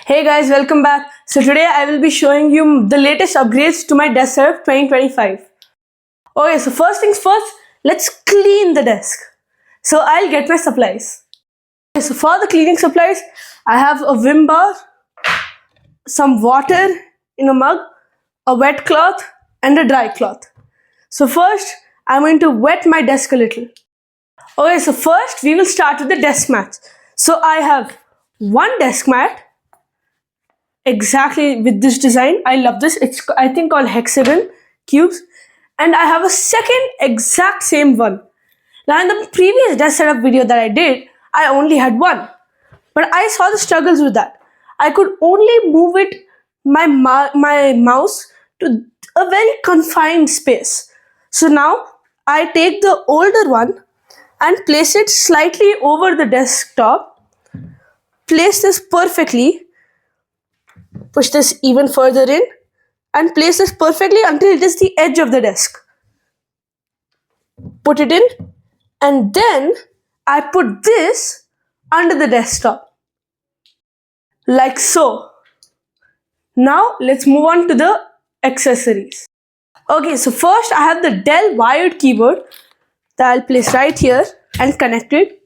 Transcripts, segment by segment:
Hey guys, welcome back. So today I will be showing you the latest upgrades to my desk setup 2025. Okay, so first things first, let's clean the desk. So I'll get my supplies. Okay, so for the cleaning supplies, I have a Vim bar, some water in a mug, a wet cloth, and a dry cloth. So first, I'm going to wet my desk a little. Okay, so first we will start with the desk mats. So I have one desk mat exactly with this design. I love this. It's I think called hexagon cubes, and I have a second exact same one. Now in the previous desk setup video that I did, I only had one, but I saw the struggles with that. I could only move it my mouse to a very confined space. So now I take the older one and place it slightly over the desktop. Place this perfectly. Push this even further in and place this perfectly until it is the edge of the desk. Put it in, and then I put this under the desktop like so. Now let's move on to the accessories. Okay, so first I have the Dell wired keyboard that I'll place right here and connect it.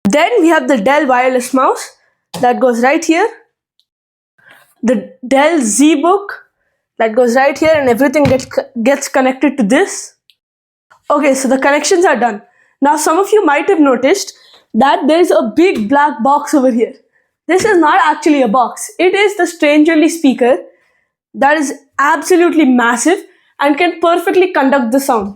Then we have the Dell wireless mouse that goes right here. The Dell ZBook that goes right here, and everything gets connected to this. Okay, so the connections are done. Now some of you might have noticed that there is a big black box over here. This is not actually a box. It is the Strangerly speaker that is absolutely massive and can perfectly conduct the sound.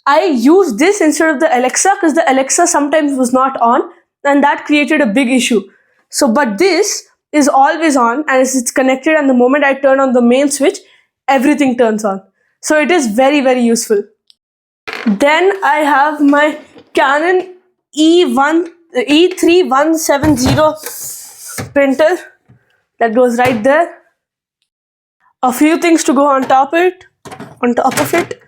I used this instead of the Alexa because the Alexa sometimes was not on, and that created a big issue. So, but this is always on, and it's connected, and the moment I turn on the main switch, everything turns on. So it is very, very useful. Then I have my Canon E3170 printer that goes right there. A few things to go on top of it.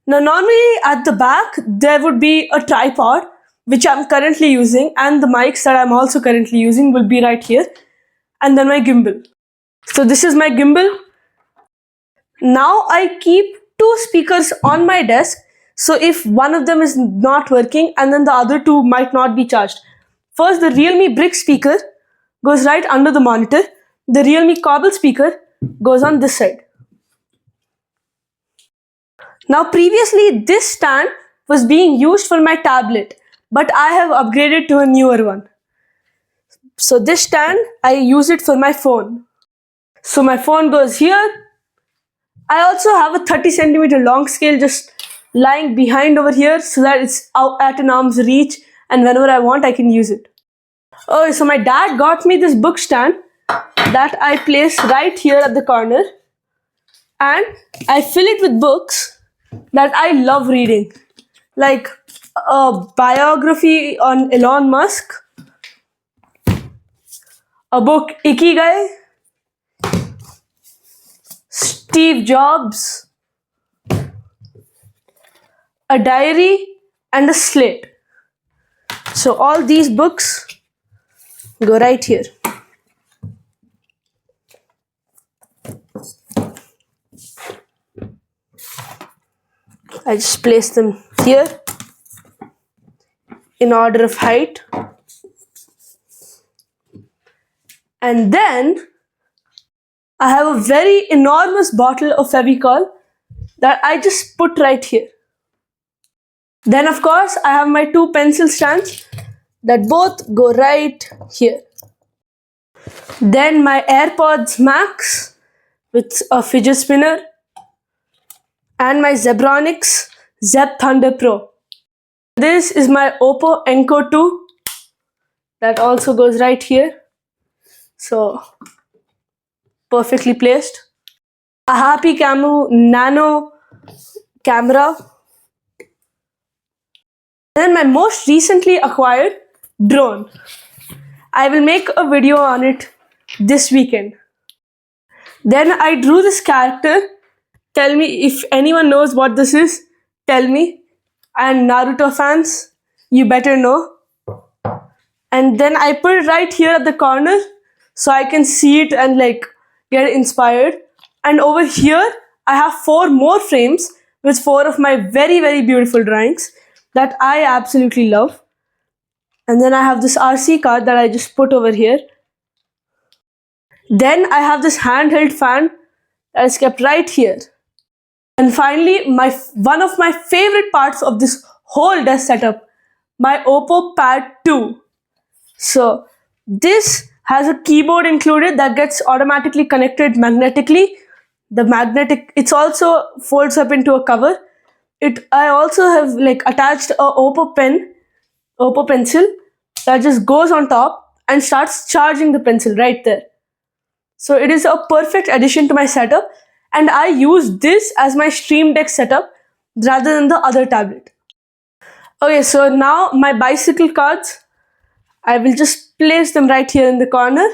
Now normally at the back there would be a tripod which I'm currently using, and the mics that I'm also currently using will be right here, and then my gimbal. So this is my gimbal. Now I keep two speakers on my desk, so if one of them is not working and then the other two might not be charged. First, the Realme Brick speaker goes right under the monitor. The Realme Cobble speaker goes on this side. Now previously this stand was being used for my tablet, but I have upgraded to a newer one. So this stand, I use it for my phone. So my phone goes here. I also have a 30 centimeter long scale just lying behind over here so that it's out at an arm's reach, and whenever I want I can use it. Oh, so my dad got me this book stand that I place right here at the corner, and I fill it with books that I love reading, like a biography on Elon Musk, a book Ikigai, Steve Jobs, a diary, and a slate. So all these books go right here. I just place them here in order of height. And then I have a very enormous bottle of Fevicol that I just put right here. Then of course I have my two pencil stands that both go right here. Then my AirPods Max with a fidget spinner, and my Zebronics Zeb Thunder Pro. This is my Oppo Enco 2 that also goes right here. So perfectly placed. A Happy Camo Nano camera. Then my most recently acquired drone. I will make a video on it this weekend. Then I drew this character. Tell me if anyone knows what this is. Tell me. And Naruto fans, you better know. And then I put it right here at the corner so I can see it and like get inspired. And over here, I have 4 more frames with 4 of my very, very beautiful drawings that I absolutely love. And then I have this RC card that I just put over here. Then I have this handheld fan that is kept right here. And finally, one of my favorite parts of this whole desk setup, my Oppo Pad 2. So this has a keyboard included that gets automatically connected magnetically. It's also folds up into a cover. I also have like attached a Oppo pencil that just goes on top and starts charging the pencil right there. So it is a perfect addition to my setup, and I use this as my Stream Deck setup rather than the other tablet. Okay, so now my bicycle cards, I will just place them right here in the corner.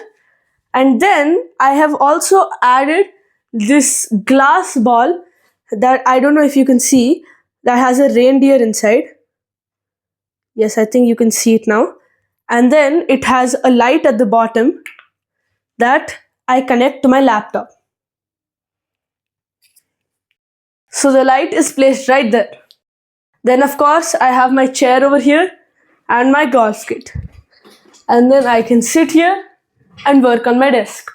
And then I have also added this glass ball that I don't know if you can see, that has a reindeer inside. Yes, I think you can see it now. And then it has a light at the bottom that I connect to my laptop. So the light is placed right there. Then of course I have my chair over here and my golf kit. And then I can sit here and work on my desk.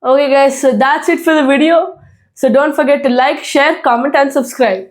Okay guys, so that's it for the video. So don't forget to like, share, comment and subscribe.